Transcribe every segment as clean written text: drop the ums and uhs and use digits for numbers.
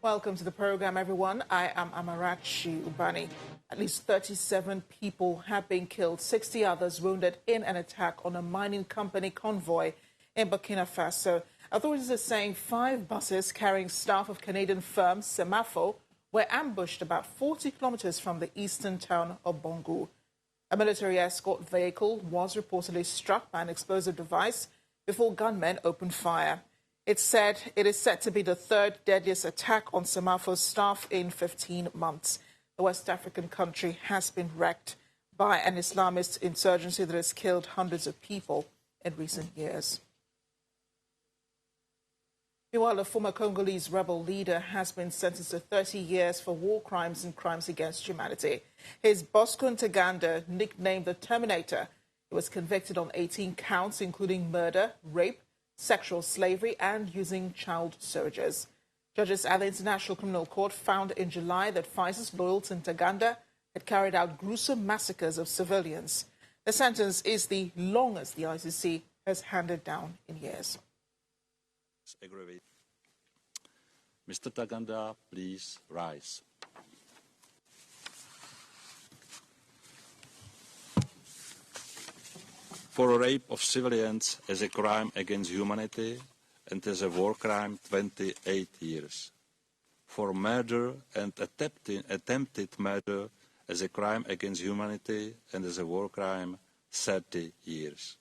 Welcome to the program, everyone. I am Amarachi Ubani. At least 37 people have been killed, 60 others wounded in an attack on a mining company convoy in Burkina Faso. Authorities are saying 5 buses carrying staff of Canadian firm Semafo were ambushed about 40 kilometers from the eastern town of Bongo. A military escort vehicle was reportedly struck by an explosive device before gunmen opened fire. It is said to be the 3rd deadliest attack on Semafo's staff in 15 months. The West African country has been wrecked by an Islamist insurgency that has killed hundreds of people in recent years. Meanwhile, a former Congolese rebel leader has been sentenced to 30 years for war crimes and crimes against humanity. His Bosco Ntaganda, nicknamed the Terminator, he was convicted on 18 counts, including murder, rape, sexual slavery and using child soldiers. Judges at the International Criminal Court found in July that fighters loyal to Ntaganda had carried out gruesome massacres of civilians. The sentence is the longest the ICC has handed down in years. Mr. Ntaganda, please rise. For rape of civilians as a crime against humanity and as a war crime, 28 years. For murder and attempted murder as a crime against humanity and as a war crime, 30 years.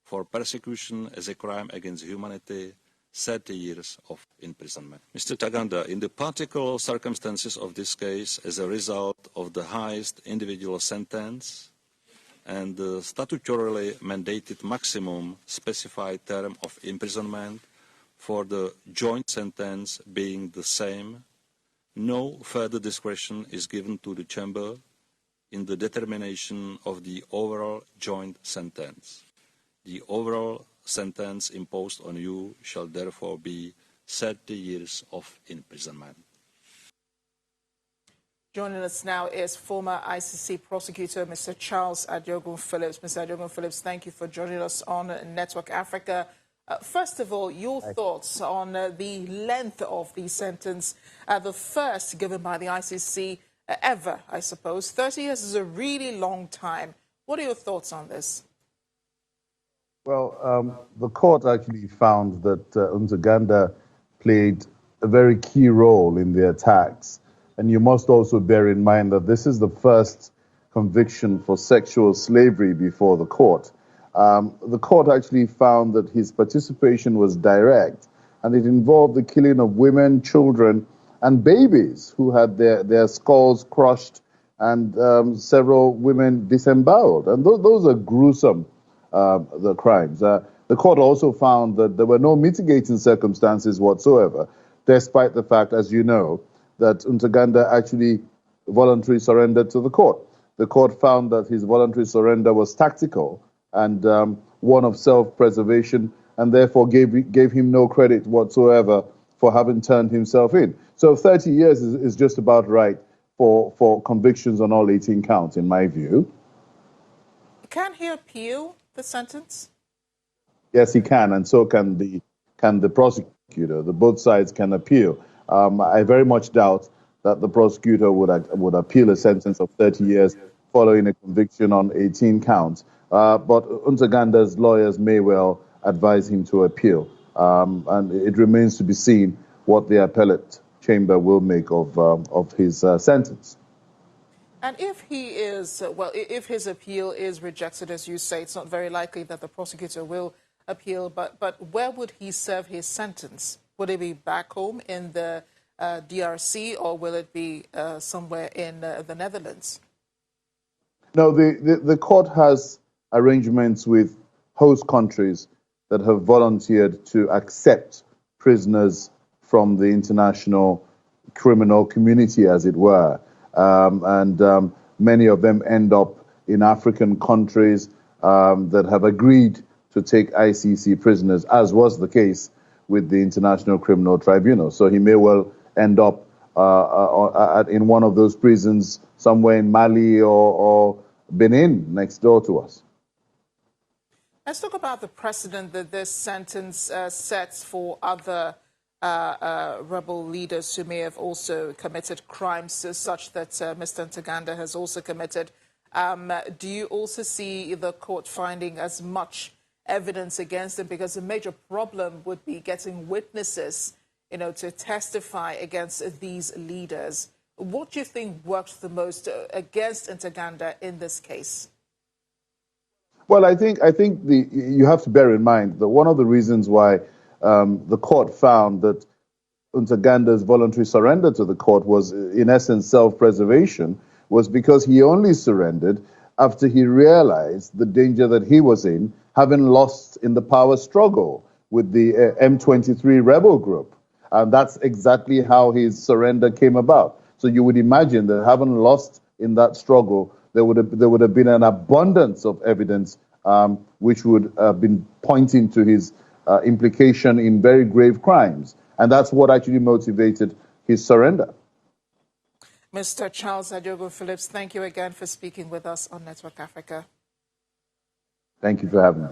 For persecution as a crime against humanity, 30 years of imprisonment. Mr. Ntaganda, in the particular circumstances of this case, as a result of the highest individual sentence, and the statutorily mandated maximum specified term of imprisonment for the joint sentence being the same, no further discretion is given to the Chamber in the determination of the overall joint sentence. The overall sentence imposed on you shall therefore be 30 years of imprisonment. Joining us now is former ICC prosecutor, Mr. Charles Adjogun Phillips. Mr. Adjogun Phillips, thank you for joining us on Network Africa. First of all, your thoughts on the length of the sentence, the first given by the ICC ever, I suppose. 30 years is a really long time. What are your thoughts on this? Well, the court actually found that Ntaganda played a very key role in the attacks. And you must also bear in mind that this is the first conviction for sexual slavery before the court. The court actually found that his participation was direct, and it involved the killing of women, children, and babies who had their skulls crushed and several women disemboweled. And those are gruesome, the crimes. The court also found that there were no mitigating circumstances whatsoever, despite the fact, as you know, that Ntaganda actually voluntarily surrendered to the court. The court found that his voluntary surrender was tactical and one of self-preservation, and therefore gave him no credit whatsoever for having turned himself in. So 30 years is just about right for convictions on all 18 counts, in my view. Can he appeal the sentence? Yes, he can, and so can the prosecutor. Both sides can appeal. I very much doubt that the prosecutor would appeal a sentence of 30 years following a conviction on 18 counts. But Ntaganda's lawyers may well advise him to appeal. And it remains to be seen what the appellate chamber will make of his sentence. And if if his appeal is rejected, as you say, it's not very likely that the prosecutor will appeal, but where would he serve his sentence? Would it be back home in the DRC, or will it be somewhere in the Netherlands? No, the court has arrangements with host countries that have volunteered to accept prisoners from the international criminal community, as it were. And many of them end up in African countries that have agreed to take ICC prisoners, as was the case with the International Criminal Tribunal. So he may well end up in one of those prisons somewhere in Mali or Benin, next door to us. Let's talk about the precedent that this sentence sets for other rebel leaders who may have also committed crimes such that Mr. Ntaganda has also committed. Do you also see the court finding as much evidence against him? Because a major problem would be getting witnesses, to testify against these leaders. What do you think worked the most against Ntaganda in this case? Well, I think you have to bear in mind that one of the reasons why the court found that Ntaganda's voluntary surrender to the court was, in essence, self-preservation, was because he only surrendered after he realized the danger that he was in, having lost in the power struggle with the M23 rebel group. And that's exactly how his surrender came about. So you would imagine that having lost in that struggle, there would have been an abundance of evidence which would have been pointing to his implication in very grave crimes. And that's what actually motivated his surrender. Mr. Charles Adiogo Phillips, thank you again for speaking with us on Network Africa. Thank you for having me.